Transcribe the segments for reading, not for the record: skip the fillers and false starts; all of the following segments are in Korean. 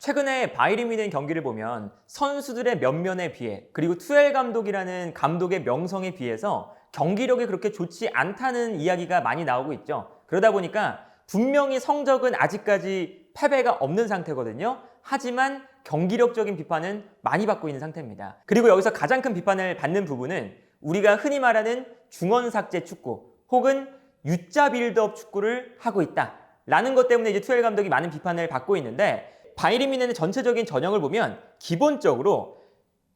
최근에 바이에른 뮌헨 경기를 보면 선수들의 면면에 비해 그리고 투엘 감독이라는 감독의 명성에 비해서 경기력이 그렇게 좋지 않다는 이야기가 많이 나오고 있죠. 그러다 보니까 분명히 성적은 아직까지 패배가 없는 상태거든요. 하지만 경기력적인 비판은 많이 받고 있는 상태입니다. 그리고 여기서 가장 큰 비판을 받는 부분은 우리가 흔히 말하는 중원 삭제 축구 혹은 U자 빌드업 축구를 하고 있다 라는 것 때문에 이제 투엘 감독이 많은 비판을 받고 있는데, 바이에른 뮌헨의 전체적인 전형을 보면 기본적으로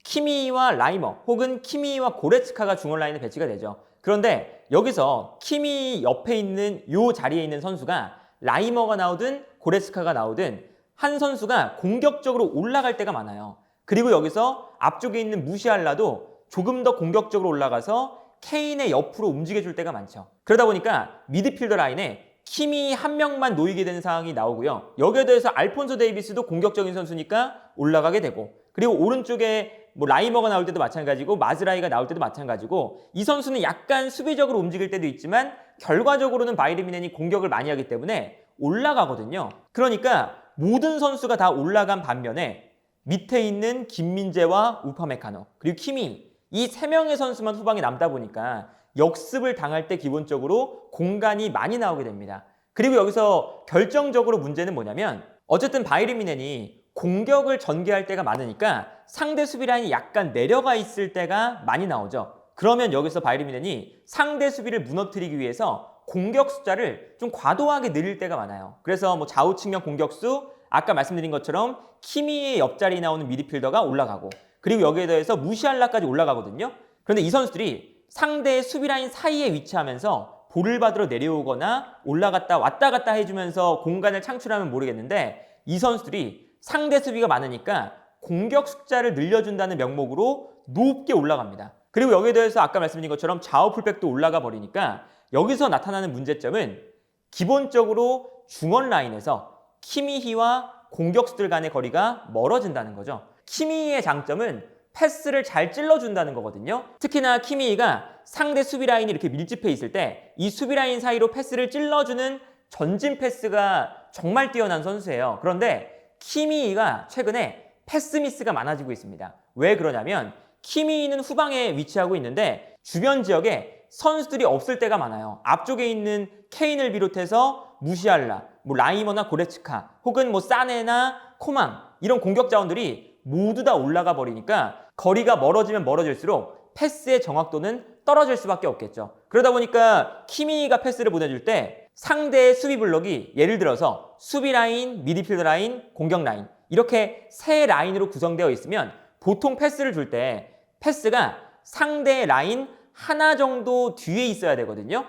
키미와 라이머 혹은 키미와 고레츠카가 중원 라인에 배치가 되죠. 그런데 여기서 키미 옆에 있는 이 자리에 있는 선수가 라이머가 나오든 고레츠카가 나오든 한 선수가 공격적으로 올라갈 때가 많아요. 그리고 여기서 앞쪽에 있는 무시알라도 조금 더 공격적으로 올라가서 케인의 옆으로 움직여줄 때가 많죠. 그러다 보니까 미드필더 라인에 키미 한 명만 놓이게 되는 상황이 나오고요. 여기에 대해서 알폰소 데이비스도 공격적인 선수니까 올라가게 되고, 그리고 오른쪽에 라이머가 나올 때도 마찬가지고 마즈라이가 나올 때도 마찬가지고, 이 선수는 약간 수비적으로 움직일 때도 있지만 결과적으로는 바이에른 뮌헨이 공격을 많이 하기 때문에 올라가거든요. 그러니까 모든 선수가 다 올라간 반면에 밑에 있는 김민재와 우파메카노 그리고 키미, 이 세 명의 선수만 후방에 남다 보니까 역습을 당할 때 기본적으로 공간이 많이 나오게 됩니다. 그리고 여기서 결정적으로 문제는 뭐냐면, 어쨌든 바이에른 뮌헨이 공격을 전개할 때가 많으니까 상대 수비 라인이 약간 내려가 있을 때가 많이 나오죠. 그러면 여기서 바이에른 뮌헨이 상대 수비를 무너뜨리기 위해서 공격 숫자를 좀 과도하게 늘릴 때가 많아요. 그래서 좌우 측면 공격수, 아까 말씀드린 것처럼 키미의 옆자리에 나오는 미드필더가 올라가고, 그리고 여기에 대해서 무시알라까지 올라가거든요. 그런데 이 선수들이 상대의 수비 라인 사이에 위치하면서 볼을 받으러 내려오거나 올라갔다 왔다 갔다 해주면서 공간을 창출하면 모르겠는데, 이 선수들이 상대 수비가 많으니까 공격 숫자를 늘려준다는 명목으로 높게 올라갑니다. 그리고 여기에 대해서 아까 말씀드린 것처럼 좌우 풀백도 올라가 버리니까 여기서 나타나는 문제점은 기본적으로 중원 라인에서 키미히와 공격수들 간의 거리가 멀어진다는 거죠. 키미히의 장점은 패스를 잘 찔러준다는 거거든요. 특히나 키미히가 상대 수비 라인이 이렇게 밀집해 있을 때 이 수비 라인 사이로 패스를 찔러주는 전진 패스가 정말 뛰어난 선수예요. 그런데 키미히가 최근에 패스 미스가 많아지고 있습니다. 왜 그러냐면 키미히는 후방에 위치하고 있는데 주변 지역에 선수들이 없을 때가 많아요. 앞쪽에 있는 케인을 비롯해서 무시알라, 라이머나 고레츠카 혹은 사네나 코망, 이런 공격 자원들이 모두 다 올라가 버리니까 거리가 멀어지면 멀어질수록 패스의 정확도는 떨어질 수밖에 없겠죠. 그러다 보니까 키미히가 패스를 보내줄 때 상대의 수비 블록이 예를 들어서 수비 라인, 미드필더 라인, 공격 라인, 이렇게 세 라인으로 구성되어 있으면 보통 패스를 줄 때 패스가 상대 라인 하나 정도 뒤에 있어야 되거든요.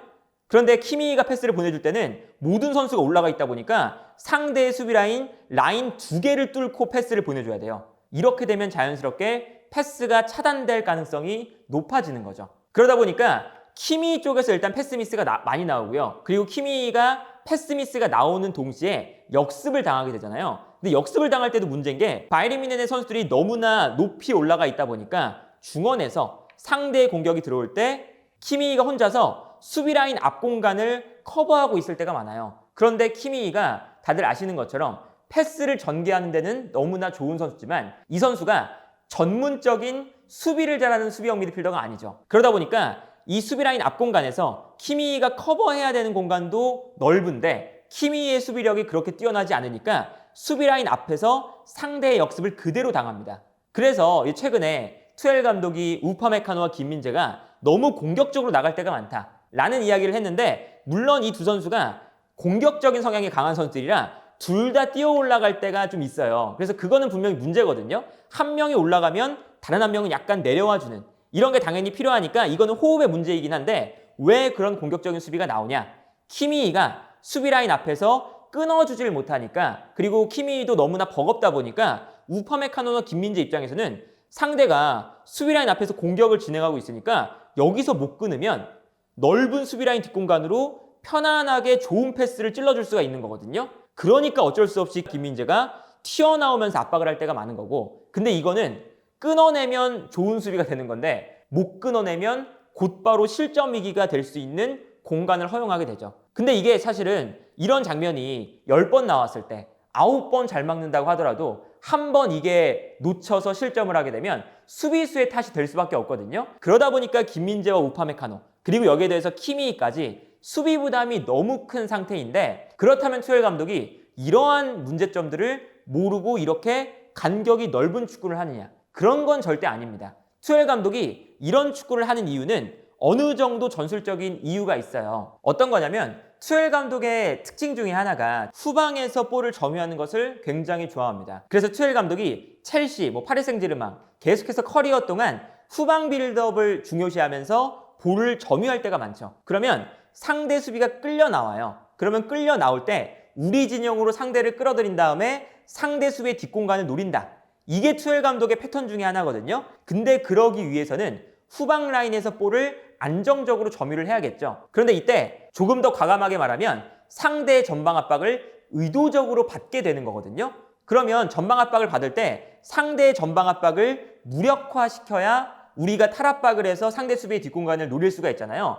그런데 키미히가 패스를 보내줄 때는 모든 선수가 올라가 있다 보니까 상대의 수비 라인 두 개를 뚫고 패스를 보내줘야 돼요. 이렇게 되면 자연스럽게 패스가 차단될 가능성이 높아지는 거죠. 그러다 보니까 키미히 쪽에서 일단 패스 미스가 많이 나오고요. 그리고 키미히가 패스 미스가 나오는 동시에 역습을 당하게 되잖아요. 근데 역습을 당할 때도 문제인 게 바이에른 뮌헨의 선수들이 너무나 높이 올라가 있다 보니까 중원에서 상대의 공격이 들어올 때 키미히가 혼자서 수비 라인 앞 공간을 커버하고 있을 때가 많아요. 그런데 키미히가 다들 아시는 것처럼 패스를 전개하는 데는 너무나 좋은 선수지만 이 선수가 전문적인 수비를 잘하는 수비형 미드필더가 아니죠. 그러다 보니까 이 수비 라인 앞 공간에서 키미히가 커버해야 되는 공간도 넓은데 키미히의 수비력이 그렇게 뛰어나지 않으니까 수비 라인 앞에서 상대의 역습을 그대로 당합니다. 그래서 최근에 투엘 감독이 우파메카노와 김민재가 너무 공격적으로 나갈 때가 많다라는 이야기를 했는데, 물론 이 두 선수가 공격적인 성향이 강한 선수들이라 둘 다 뛰어 올라갈 때가 좀 있어요. 그래서 그거는 분명히 문제거든요. 한 명이 올라가면 다른 한 명은 약간 내려와주는, 이런 게 당연히 필요하니까 이거는 호흡의 문제이긴 한데, 왜 그런 공격적인 수비가 나오냐? 키미히가 수비 라인 앞에서 끊어주질 못하니까, 그리고 키미히도 너무나 버겁다 보니까 우파메카노나 김민재 입장에서는 상대가 수비 라인 앞에서 공격을 진행하고 있으니까 여기서 못 끊으면 넓은 수비 라인 뒷공간으로 편안하게 좋은 패스를 찔러줄 수가 있는 거거든요. 그러니까 어쩔 수 없이 김민재가 튀어나오면서 압박을 할 때가 많은 거고, 근데 이거는 끊어내면 좋은 수비가 되는 건데 못 끊어내면 곧바로 실점 위기가 될 수 있는 공간을 허용하게 되죠. 근데 이게 사실은 이런 장면이 10번 나왔을 때, 9번 잘 막는다고 하더라도 한 번 이게 놓쳐서 실점을 하게 되면 수비수의 탓이 될 수밖에 없거든요. 그러다 보니까 김민재와 우파메카노 그리고 여기에 대해서 키미까지 수비 부담이 너무 큰 상태인데, 그렇다면 투엘 감독이 이러한 문제점들을 모르고 이렇게 간격이 넓은 축구를 하느냐? 그런 건 절대 아닙니다. 투엘 감독이 이런 축구를 하는 이유는 어느 정도 전술적인 이유가 있어요. 어떤 거냐면 투엘 감독의 특징 중에 하나가 후방에서 볼을 점유하는 것을 굉장히 좋아합니다. 그래서 투엘 감독이 첼시, 파리 생제르맹 계속해서 커리어 동안 후방 빌드업을 중요시하면서 볼을 점유할 때가 많죠. 그러면 상대 수비가 끌려 나와요. 그러면 끌려 나올 때 우리 진영으로 상대를 끌어들인 다음에 상대 수비의 뒷공간을 노린다. 이게 투엘 감독의 패턴 중에 하나거든요. 근데 그러기 위해서는 후방 라인에서 볼을 안정적으로 점유를 해야겠죠. 그런데 이때 조금 더 과감하게 말하면 상대의 전방 압박을 의도적으로 받게 되는 거거든요. 그러면 전방 압박을 받을 때 상대의 전방 압박을 무력화시켜야 우리가 탈압박을 해서 상대 수비의 뒷공간을 노릴 수가 있잖아요.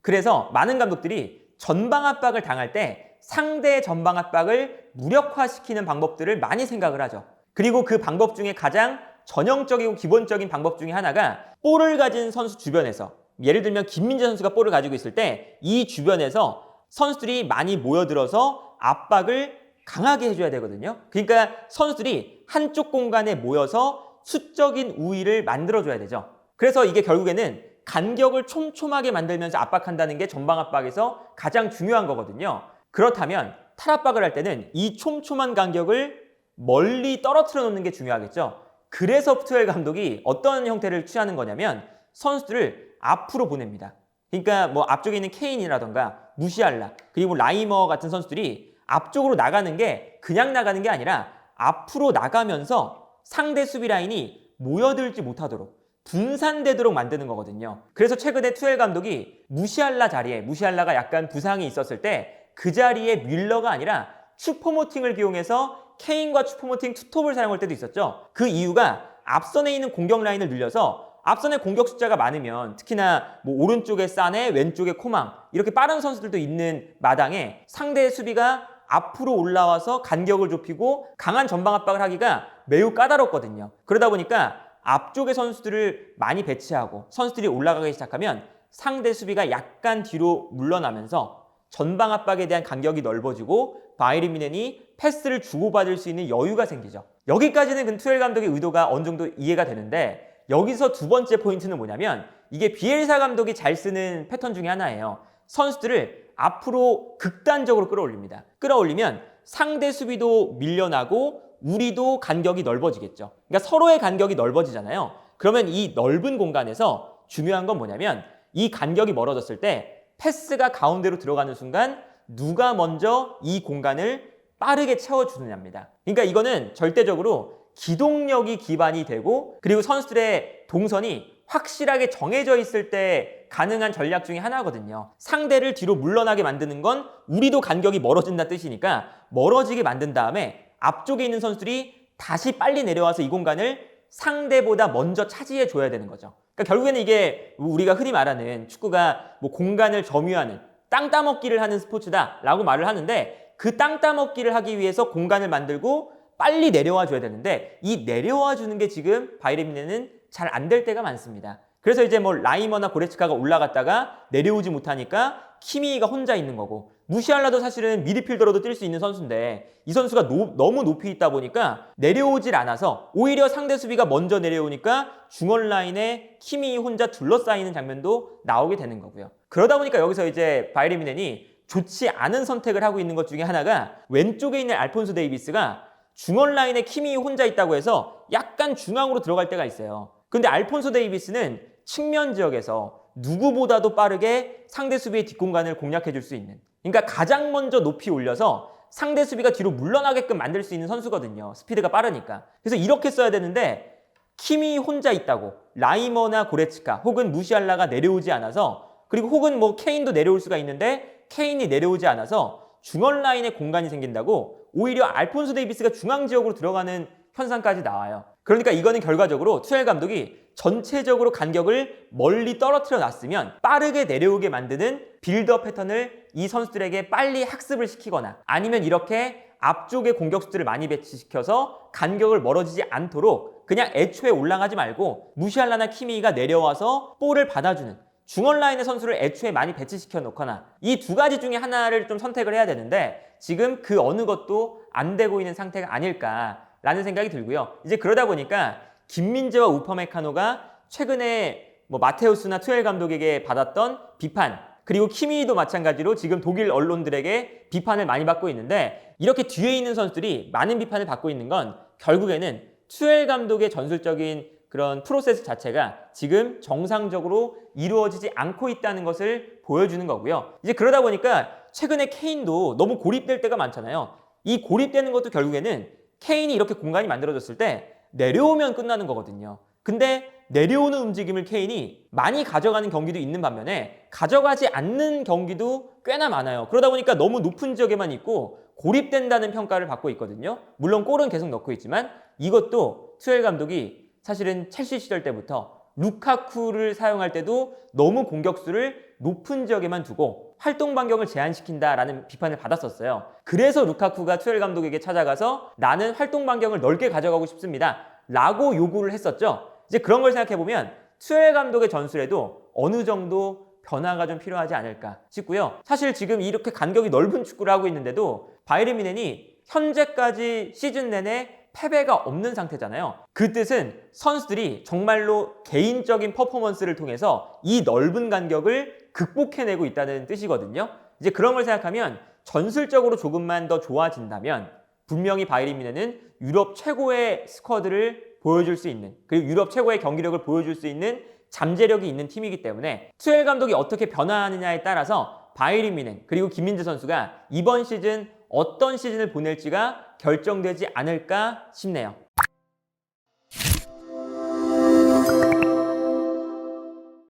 그래서 많은 감독들이 전방 압박을 당할 때 상대의 전방 압박을 무력화시키는 방법들을 많이 생각을 하죠. 그리고 그 방법 중에 가장 전형적이고 기본적인 방법 중에 하나가 볼을 가진 선수 주변에서, 예를 들면 김민재 선수가 볼을 가지고 있을 때 이 주변에서 선수들이 많이 모여들어서 압박을 강하게 해줘야 되거든요. 그러니까 선수들이 한쪽 공간에 모여서 수적인 우위를 만들어줘야 되죠. 그래서 이게 결국에는 간격을 촘촘하게 만들면서 압박한다는 게 전방 압박에서 가장 중요한 거거든요. 그렇다면 탈압박을 할 때는 이 촘촘한 간격을 멀리 떨어뜨려 놓는 게 중요하겠죠. 그래서 투엘 감독이 어떤 형태를 취하는 거냐면 선수들을 앞으로 보냅니다. 그러니까 앞쪽에 있는 케인이라던가 무시알라 그리고 라이머 같은 선수들이 앞쪽으로 나가는 게 그냥 나가는 게 아니라 앞으로 나가면서 상대 수비 라인이 모여들지 못하도록 분산되도록 만드는 거거든요. 그래서 최근에 투엘 감독이 무시알라 자리에, 무시알라가 약간 부상이 있었을 때 그 자리에 뮬러가 아니라 슈퍼모팅을 기용해서 케인과 슈퍼모팅 투톱을 사용할 때도 있었죠. 그 이유가 앞선에 있는 공격 라인을 늘려서 앞선에 공격 숫자가 많으면 특히나 오른쪽에 사네, 왼쪽에 코망 이렇게 빠른 선수들도 있는 마당에 상대의 수비가 앞으로 올라와서 간격을 좁히고 강한 전방 압박을 하기가 매우 까다롭거든요. 그러다 보니까 앞쪽의 선수들을 많이 배치하고 선수들이 올라가기 시작하면 상대 수비가 약간 뒤로 물러나면서 전방 압박에 대한 간격이 넓어지고 바이에른 뮌헨이 패스를 주고받을 수 있는 여유가 생기죠. 여기까지는 투엘 감독의 의도가 어느 정도 이해가 되는데, 여기서 두 번째 포인트는 뭐냐면 이게 비엘사 감독이 잘 쓰는 패턴 중에 하나예요. 선수들을 앞으로 극단적으로 끌어올립니다. 끌어올리면 상대 수비도 밀려나고 우리도 간격이 넓어지겠죠. 그러니까 서로의 간격이 넓어지잖아요. 그러면 이 넓은 공간에서 중요한 건 뭐냐면 이 간격이 멀어졌을 때 패스가 가운데로 들어가는 순간 누가 먼저 이 공간을 빠르게 채워주느냐입니다. 그러니까 이거는 절대적으로 기동력이 기반이 되고 그리고 선수들의 동선이 확실하게 정해져 있을 때 가능한 전략 중에 하나거든요. 상대를 뒤로 물러나게 만드는 건 우리도 간격이 멀어진다는 뜻이니까 멀어지게 만든 다음에 앞쪽에 있는 선수들이 다시 빨리 내려와서 이 공간을 상대보다 먼저 차지해 줘야 되는 거죠. 그러니까 결국에는 이게 우리가 흔히 말하는 축구가 공간을 점유하는 땅 따먹기를 하는 스포츠다라고 말을 하는데, 그 땅 따먹기를 하기 위해서 공간을 만들고 빨리 내려와 줘야 되는데 이 내려와 주는 게 지금 바이에른 뮌헨은 잘 안 될 때가 많습니다. 그래서 이제 라이머나 고레츠카가 올라갔다가 내려오지 못하니까 키미가 혼자 있는 거고, 무시알라도 사실은 미드필더로도 뛸 수 있는 선수인데 이 선수가 너무 높이 있다 보니까 내려오질 않아서 오히려 상대 수비가 먼저 내려오니까 중원 라인에 키미 혼자 둘러싸이는 장면도 나오게 되는 거고요. 그러다 보니까 여기서 이제 바이에른 뮌헨이 좋지 않은 선택을 하고 있는 것 중에 하나가 왼쪽에 있는 알폰소 데이비스가 중원 라인에 키미 혼자 있다고 해서 약간 중앙으로 들어갈 때가 있어요. 근데 알폰소 데이비스는 측면 지역에서 누구보다도 빠르게 상대 수비의 뒷공간을 공략해 줄 수 있는, 그러니까 가장 먼저 높이 올려서 상대 수비가 뒤로 물러나게끔 만들 수 있는 선수거든요. 스피드가 빠르니까. 그래서 이렇게 써야 되는데 키미 혼자 있다고 라이머나 고레츠카 혹은 무시알라가 내려오지 않아서, 그리고 혹은 케인도 내려올 수가 있는데 케인이 내려오지 않아서 중원 라인에 공간이 생긴다고 오히려 알폰소 데이비스가 중앙 지역으로 들어가는 현상까지 나와요. 그러니까 이거는 결과적으로 투엘 감독이 전체적으로 간격을 멀리 떨어뜨려 놨으면 빠르게 내려오게 만드는 빌드업 패턴을 이 선수들에게 빨리 학습을 시키거나 아니면 이렇게 앞쪽에 공격수들을 많이 배치시켜서 간격을 멀어지지 않도록 그냥 애초에 올라가지 말고 무시할라나 키미가 내려와서 볼을 받아주는 중원 라인의 선수를 애초에 많이 배치시켜 놓거나 이 두 가지 중에 하나를 좀 선택을 해야 되는데 지금 그 어느 것도 안 되고 있는 상태가 아닐까라는 생각이 들고요. 이제 그러다 보니까 김민재와 우퍼메카노가 최근에 마테우스나 투엘 감독에게 받았던 비판, 그리고 키미도 마찬가지로 지금 독일 언론들에게 비판을 많이 받고 있는데, 이렇게 뒤에 있는 선수들이 많은 비판을 받고 있는 건 결국에는 투엘 감독의 전술적인 그런 프로세스 자체가 지금 정상적으로 이루어지지 않고 있다는 것을 보여주는 거고요. 이제 그러다 보니까 최근에 케인도 너무 고립될 때가 많잖아요. 이 고립되는 것도 결국에는 케인이 이렇게 공간이 만들어졌을 때 내려오면 끝나는 거거든요. 근데 내려오는 움직임을 케인이 많이 가져가는 경기도 있는 반면에 가져가지 않는 경기도 꽤나 많아요. 그러다 보니까 너무 높은 지역에만 있고 고립된다는 평가를 받고 있거든요. 물론 골은 계속 넣고 있지만 이것도 투엘 감독이 사실은 첼시 시절 때부터 루카쿠를 사용할 때도 너무 공격수를 높은 지역에만 두고 활동 반경을 제한시킨다라는 비판을 받았었어요. 그래서 루카쿠가 투엘 감독에게 찾아가서 나는 활동 반경을 넓게 가져가고 싶습니다 라고 요구를 했었죠. 이제 그런 걸 생각해보면 투엘 감독의 전술에도 어느 정도 변화가 좀 필요하지 않을까 싶고요. 사실 지금 이렇게 간격이 넓은 축구를 하고 있는데도 바이에른 뮌헨이 현재까지 시즌 내내 패배가 없는 상태잖아요. 그 뜻은 선수들이 정말로 개인적인 퍼포먼스를 통해서 이 넓은 간격을 극복해내고 있다는 뜻이거든요. 이제 그런 걸 생각하면 전술적으로 조금만 더 좋아진다면 분명히 바이에른 뮌헨은 유럽 최고의 스쿼드를 보여줄 수 있는, 그리고 유럽 최고의 경기력을 보여줄 수 있는 잠재력이 있는 팀이기 때문에 투엘 감독이 어떻게 변화하느냐에 따라서 바이에른 뮌헨 그리고 김민재 선수가 이번 시즌 어떤 시즌을 보낼지가 결정되지 않을까 싶네요.